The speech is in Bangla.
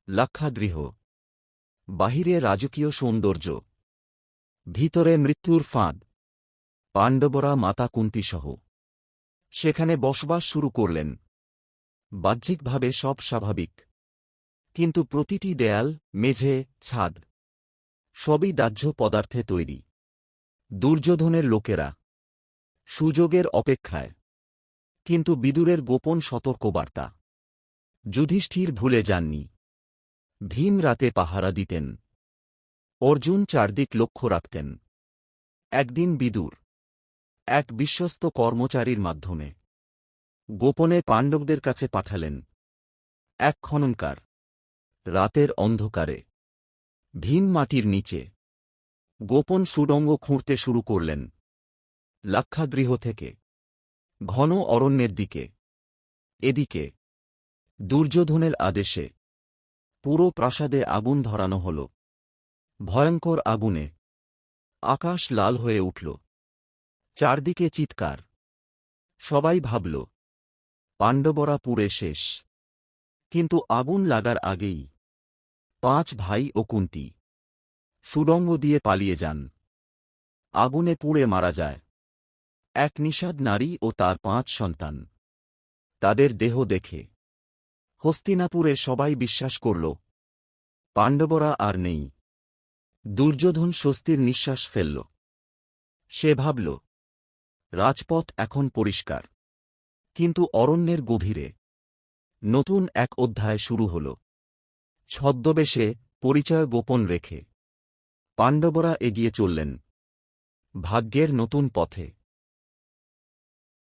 লাক্ষাগৃহ। বাহিরে রাজকীয় সৌন্দর্য, ভিতরে মৃত্যুর ফাঁদ। পাণ্ডবরা মাতা কুন্তীসহ সেখানে বসবাস শুরু করলেন। বাহ্যিকভাবে সব স্বাভাবিক, কিন্তু প্রতিটি দেয়াল, মেঝে, ছাদ সবই দাহ্য পদার্থে তৈরি। দুর্যোধনের লোকেরা সুযোগের অপেক্ষায়, কিন্তু বিদুরের গোপন সতর্কবার্তা। যুধিষ্ঠির ভুলে যাননি। ভীম রাতে পাহারা দিতেন, অর্জুন চারদিক লক্ষ্য রাখতেন। একদিন বিদুর এক বিশ্বস্ত কর্মচারীর মাধ্যমে গোপনে পাণ্ডবদের কাছে পাঠালেন এক খননকার। রাতের অন্ধকারে ভীম মাটির নিচে গোপন সুড়ঙ্গ খুঁড়তে শুরু করলেন। লাক্ষাগৃহ থেকে ঘন অরণ্যের দিকে। এদিকে দুর্যোধনের আদেশে পুরো প্রাসাদে আগুন ধরানো হল। ভয়ঙ্কর আগুনে আকাশ লাল হয়ে উঠল। চারদিকে চিৎকার। সবাই ভাবল পাণ্ডবরা পুড়ে শেষ। কিন্তু আগুন লাগার আগেই 5 ভাই ও কুন্তী সুড়ঙ্গ দিয়ে পালিয়ে যান। আগুনে পুড়ে মারা যায় এক নিষাদ নারী ও তার 5 সন্তান। তাদের দেহ দেখে হস্তিনাপুরে সবাই বিশ্বাস করল পাণ্ডবরা আর নেই। দুর্যোধন স্বস্তির নিঃশ্বাস ফেলল। সে ভাবল রাজপথ এখন পরিষ্কার। কিন্তু অরণ্যের গভীরে নতুন এক অধ্যায় শুরু হল। ছদ্মবেশে, পরিচয় গোপন রেখে পাণ্ডবরা এগিয়ে চললেন ভাগ্যের নতুন পথে।